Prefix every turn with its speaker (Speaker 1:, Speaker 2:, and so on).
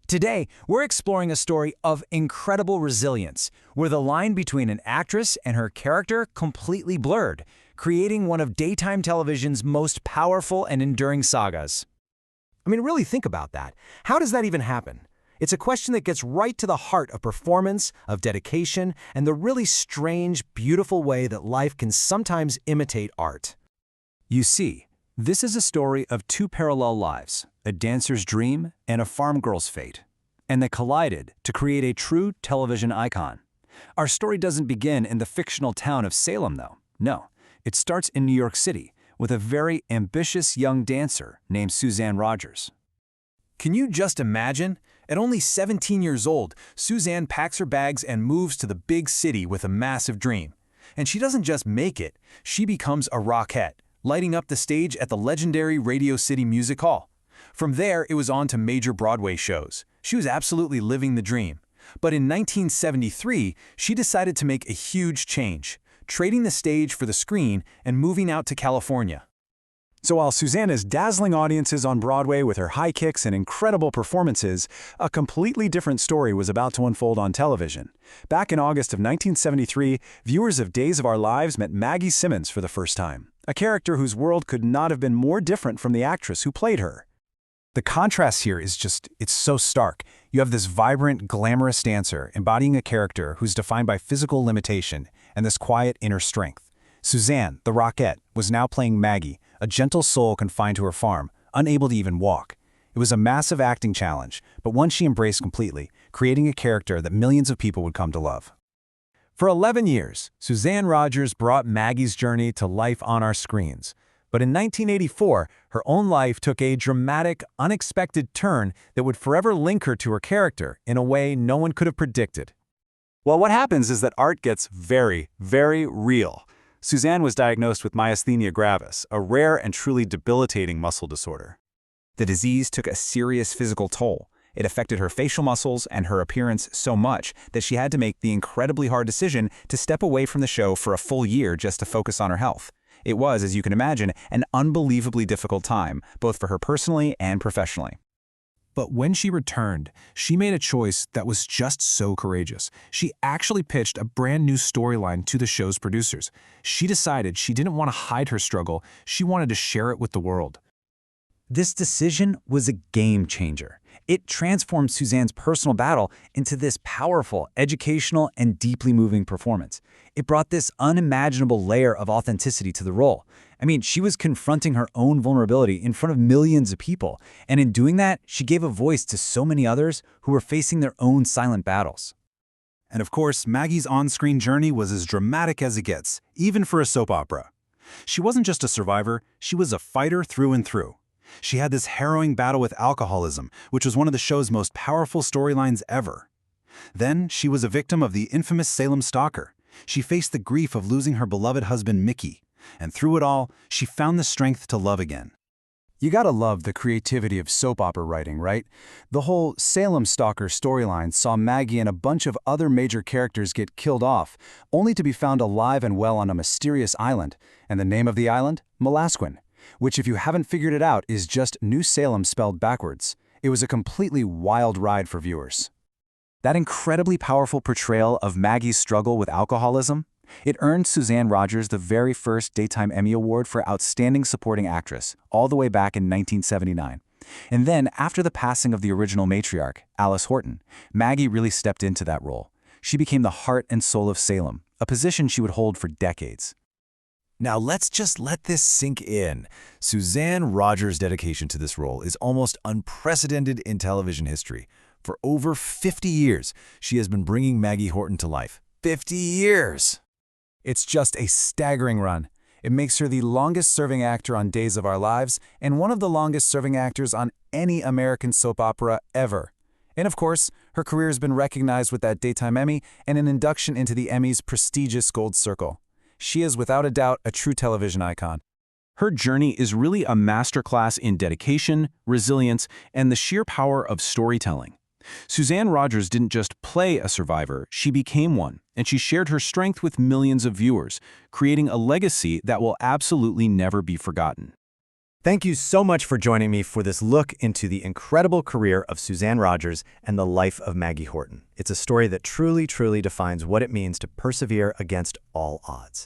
Speaker 1: Today, we're exploring a story of incredible resilience, where the line between an actress and her character completely blurred, creating one of daytime television's most powerful and enduring sagas.
Speaker 2: I mean, really think about that. How does that even happen? It's a question that gets right to the heart of performance, of dedication, and the really strange, beautiful way that life can sometimes imitate art.
Speaker 1: You see, this is a story of two parallel lives, a dancer's dream and a farm girl's fate. And they collided to create a true television icon. Our story doesn't begin in the fictional town of Salem, though. No, it starts in New York City with a very ambitious young dancer named Suzanne Rogers.
Speaker 3: Can you just imagine? At only 17 years old, Suzanne packs her bags and moves to the big city with a massive dream. And she doesn't just make it, she becomes a rockette, lighting up the stage at the legendary Radio City Music Hall. From there, it was on to major Broadway shows. She was absolutely living the dream. But in 1973, she decided to make a huge change, trading the stage for the screen and moving out to California.
Speaker 2: So while Suzanne is dazzling audiences on Broadway with her high kicks and incredible performances, a completely different story was about to unfold on television. Back in August of 1973, viewers of Days of Our Lives met Maggie Simmons for the first time, a character whose world could not have been more different from the actress who played her. The contrast here is it's so stark. You have this vibrant, glamorous dancer embodying a character who's defined by physical limitation and this quiet inner strength. Suzanne, the rockette, was now playing Maggie, a gentle soul confined to her farm, unable to even walk. It was a massive acting challenge, but one she embraced completely, creating a character that millions of people would come to love. For 11 years, Suzanne Rogers brought Maggie's journey to life on our screens. But in 1984, her own life took a dramatic, unexpected turn that would forever link her to her character in a way no one could have predicted. Well, what happens is that art gets very, very real. Suzanne was diagnosed with myasthenia gravis, a rare and truly debilitating muscle disorder.
Speaker 1: The disease took a serious physical toll. It affected her facial muscles and her appearance so much that she had to make the incredibly hard decision to step away from the show for a full year just to focus on her health. It was, as you can imagine, an unbelievably difficult time, both for her personally and professionally. But when she returned, she made a choice that was just so courageous. She actually pitched a brand new storyline to the show's producers. She decided she didn't want to hide her struggle, she wanted to share it with the world. This decision was a game changer. It transformed Suzanne's personal battle into this powerful, educational, and deeply moving performance. It brought this unimaginable layer of authenticity to the role. I mean, she was confronting her own vulnerability in front of millions of people, and in doing that, she gave a voice to so many others who were facing their own silent battles.
Speaker 3: And of course, Maggie's on-screen journey was as dramatic as it gets, even for a soap opera. She wasn't just a survivor, she was a fighter through and through. She had this harrowing battle with alcoholism, which was one of the show's most powerful storylines ever. Then, she was a victim of the infamous Salem stalker. She faced the grief of losing her beloved husband, Mickey. And through it all, she found the strength to love again.
Speaker 2: You gotta love the creativity of soap opera writing, right? The whole Salem stalker storyline saw Maggie and a bunch of other major characters get killed off, only to be found alive and well on a mysterious island. And the name of the island? Molasquin, which, if you haven't figured it out, is just New Salem spelled backwards. It was a completely wild ride for viewers. That incredibly powerful portrayal of Maggie's struggle with alcoholism, it earned Suzanne Rogers the very first Daytime Emmy Award for Outstanding Supporting Actress, all the way back in 1979. And then, after the passing of the original matriarch, Alice Horton, Maggie really stepped into that role. She became the heart and soul of Salem, a position she would hold for decades.
Speaker 4: Now let's just let this sink in. Suzanne Rogers' dedication to this role is almost unprecedented in television history. For over 50 years, she has been bringing Maggie Horton to life. 50 years!
Speaker 2: It's just a staggering run. It makes her the longest-serving actor on Days of Our Lives and one of the longest-serving actors on any American soap opera ever. And of course, her career has been recognized with that Daytime Emmy and an induction into the Emmy's prestigious Gold Circle. She is without a doubt a true television icon.
Speaker 5: Her journey is really a masterclass in dedication, resilience, and the sheer power of storytelling. Suzanne Rogers didn't just play a survivor, she became one, and she shared her strength with millions of viewers, creating a legacy that will absolutely never be forgotten.
Speaker 2: Thank you so much for joining me for this look into the incredible career of Suzanne Rogers and the life of Maggie Horton. It's a story that truly, truly defines what it means to persevere against all odds.